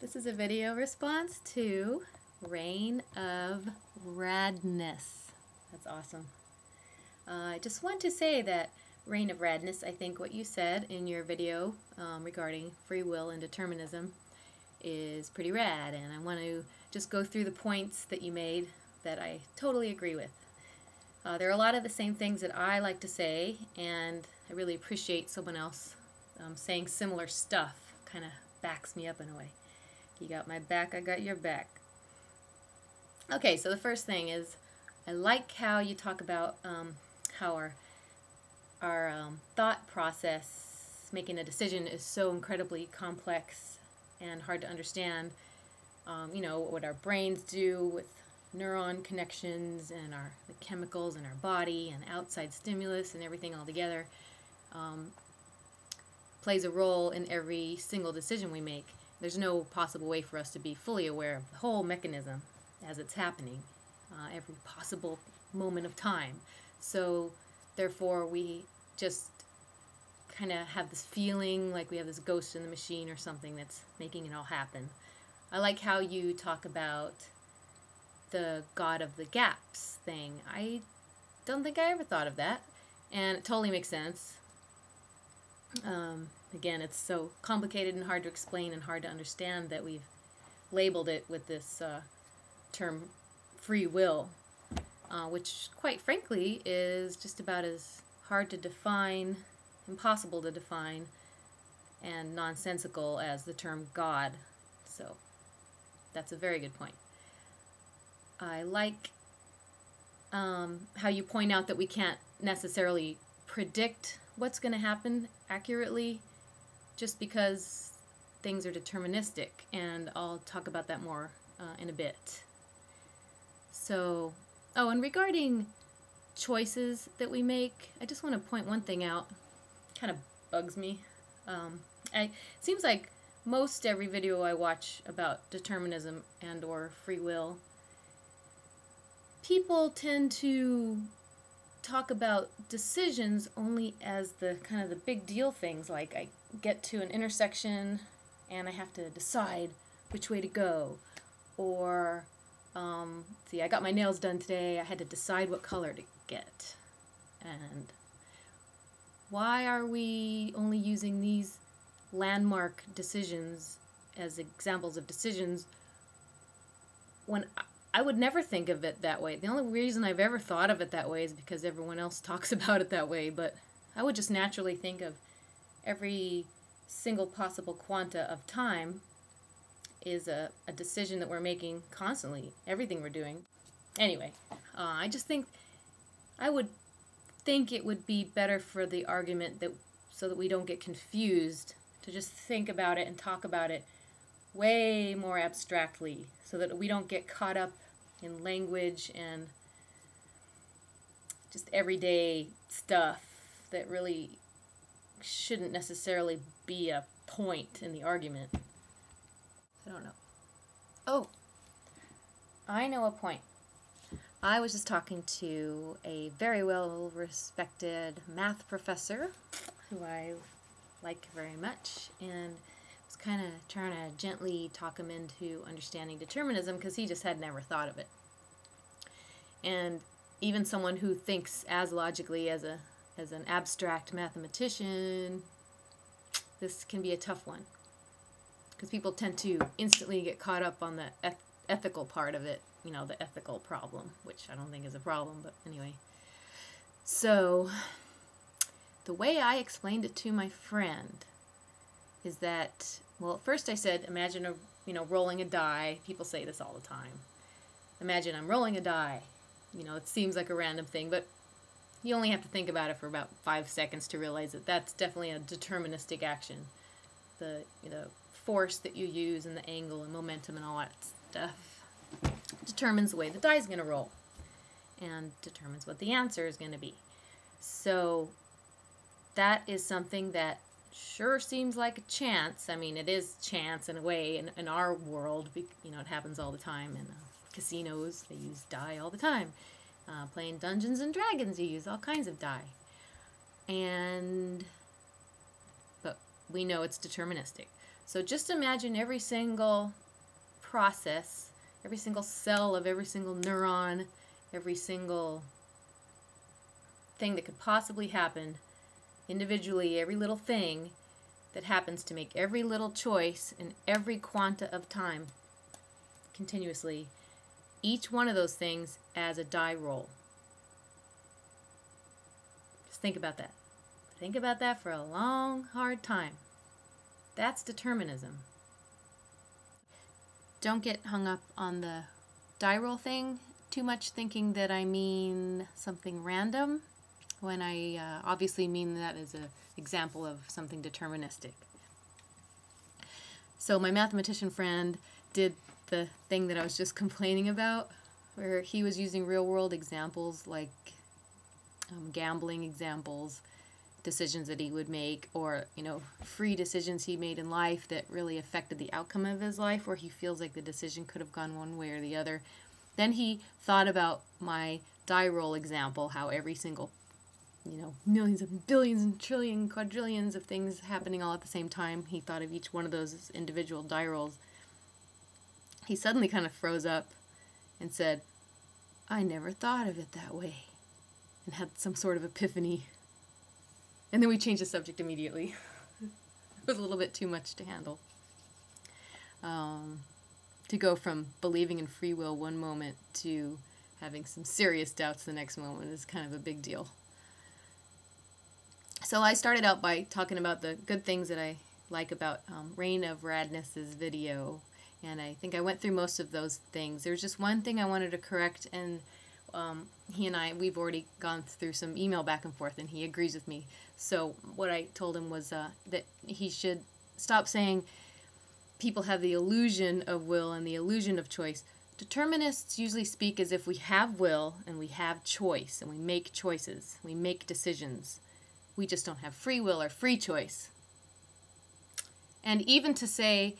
This is a video response to ReIgNoFrAdNeSs. That's awesome. I just want to say that ReIgNoFrAdNeSs, I think what you said in your video regarding free will and determinism is pretty rad, and I want to just go through the points that you made that I totally agree with. There are a lot of the same things that I like to say, and I really appreciate someone else saying similar stuff. Kind of backs me up in a way. You got my back, I got your back. Okay, so the first thing is I like how you talk about how our thought process, making a decision, is so incredibly complex and hard to understand. You know, what our brains do with neuron connections and the chemicals in our body and outside stimulus and everything all together plays a role in every single decision we make. There's no possible way for us to be fully aware of the whole mechanism as it's happening, every possible moment of time. So therefore we just kind of have this feeling like we have this ghost in the machine or something that's making it all happen. I like how you talk about the God of the gaps thing. I don't think I ever thought of that, and it totally makes sense. Again, it's so complicated and hard to explain and hard to understand that we've labeled it with this term free will, which quite frankly is just about as hard to define, impossible to define, and nonsensical as the term God. So that's a very good point. I like how you point out that we can't necessarily predict what's going to happen accurately just because things are deterministic, and I'll talk about that more in a bit. So, and regarding choices that we make, I just want to point one thing out. Kind of bugs me. It seems like most every video I watch about determinism and or free will, people tend to talk about decisions only as the kind of the big deal things, like I get to an intersection and I have to decide which way to go, or see, I got my nails done today, I had to decide what color to get. And why are we only using these landmark decisions as examples of decisions when I would never think of it that way? The only reason I've ever thought of it that way is because everyone else talks about it that way, but I would just naturally think of every single possible quanta of time is a decision that we're making constantly, everything we're doing. Anyway, I just think, I would think it would be better for the argument that so that we don't get confused, to just think about it and talk about it way more abstractly, so that we don't get caught up in language and just everyday stuff that really shouldn't necessarily be a point in the argument. I don't know. Oh, I know a point. I was just talking to a very well-respected math professor who I like very much, and was kind of trying to gently talk him into understanding determinism because he just had never thought of it. And even someone who thinks as logically as an abstract mathematician, this can be a tough one because people tend to instantly get caught up on the ethical part of it, you know, the ethical problem, which I don't think is a problem, but anyway. So the way I explained it to my friend is that, well, at first I said, imagine rolling a die. People say this all the time. Imagine I'm rolling a die. You know, it seems like a random thing, but you only have to think about it for about 5 seconds to realize that that's definitely a deterministic action. The force that you use and the angle and momentum and all that stuff determines the way the die is going to roll and determines what the answer is going to be. So that is something that sure seems like a chance. I mean, it is chance in a way in our world. You know, it happens all the time in casinos. They use die all the time. Playing Dungeons and Dragons, you use all kinds of die. But we know it's deterministic. So just imagine every single process, every single cell of every single neuron, every single thing that could possibly happen individually, every little thing that happens to make every little choice in every quanta of time continuously. Each one of those things as a die roll. Just think about that. Think about that for a long, hard time. That's determinism. Don't get hung up on the die roll thing too much, thinking that I mean something random, when I obviously mean that as an example of something deterministic. So my mathematician friend did the thing that I was just complaining about, where he was using real-world examples like gambling examples, decisions that he would make, or free decisions he made in life that really affected the outcome of his life, where he feels like the decision could have gone one way or the other. Then he thought about my die roll example, how every single millions and billions and trillion, quadrillions of things happening all at the same time. He thought of each one of those as individual die rolls. He suddenly kind of froze up and said, "I never thought of it that way," and had some sort of epiphany. And then we changed the subject immediately. It was a little bit too much to handle. To go from believing in free will one moment to having some serious doubts the next moment is kind of a big deal. So I started out by talking about the good things that I like about ReIgNoFrAdNeSs video, and I think I went through most of those things. There's just one thing I wanted to correct, and he and we've already gone through some email back and forth, and he agrees with me. So what I told him was that he should stop saying people have the illusion of will and the illusion of choice. Determinists usually speak as if we have will and we have choice, and we make choices, we make decisions. We just don't have free will or free choice. And even to say,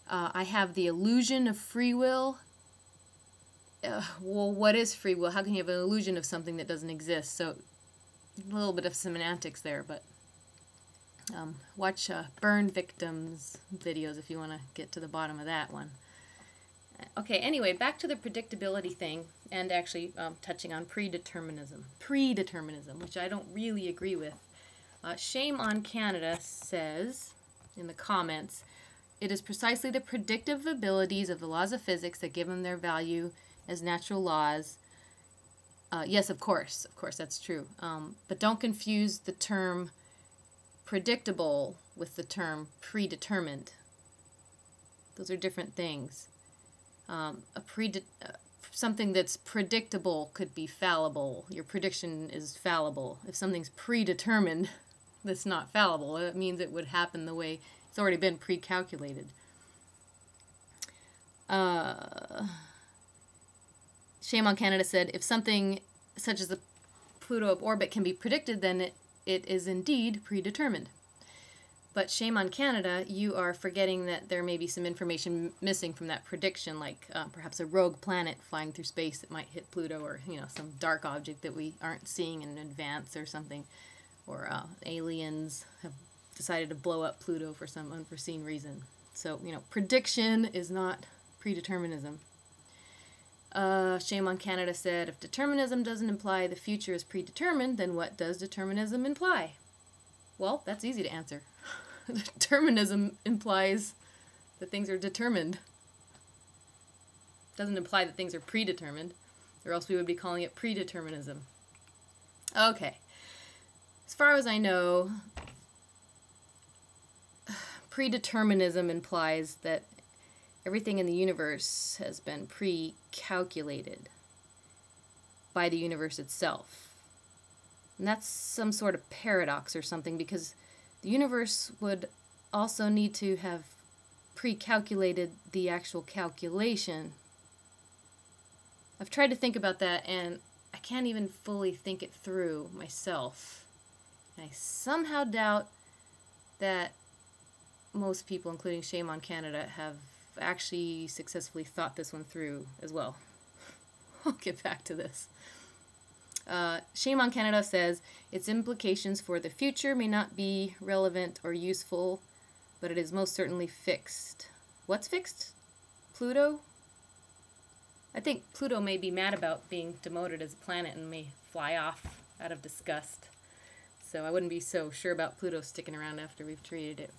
I have the illusion of free will, well, what is free will? How can you have an illusion of something that doesn't exist? So a little bit of semantics there, but watch burn victims videos if you want to get to the bottom of that one. Okay, anyway, back to the predictability thing, and actually touching on pre-determinism, which I don't really agree with. Shame on Canada says in the comments, "It is precisely the predictive abilities of the laws of physics that give them their value as natural laws." Yes, of course, that's true. But don't confuse the term predictable with the term predetermined. Those are different things. Something that's predictable could be fallible. Your prediction is fallible. If something's predetermined, that's not fallible. It means it would happen the way it's already been pre-calculated. Shame on Canada said, "If something such as the Pluto orbit can be predicted, then it is indeed predetermined." But shame on Canada, you are forgetting that there may be some information missing from that prediction, like perhaps a rogue planet flying through space that might hit Pluto, or some dark object that we aren't seeing in advance or something, or aliens have decided to blow up Pluto for some unforeseen reason. So prediction is not predeterminism. Shame on Canada said, "If determinism doesn't imply the future is predetermined, then what does determinism imply?" Well, that's easy to answer. Determinism implies that things are determined. It doesn't imply that things are predetermined, or else we would be calling it predeterminism. Okay. As far as I know, predeterminism implies that everything in the universe has been pre-calculated by the universe itself. And that's some sort of paradox or something, because the universe would also need to have pre-calculated the actual calculation. I've tried to think about that, and I can't even fully think it through myself. And I somehow doubt that most people, including Shame on Canada, have actually successfully thought this one through as well. I'll get back to this. Shame on Canada says, "Its implications for the future may not be relevant or useful, but but it is most certainly fixed. What's fixed? Pluto? I think Pluto may be mad about being demoted as a planet and may fly off out of disgust. So I wouldn't be so sure about Pluto sticking around after we've treated it.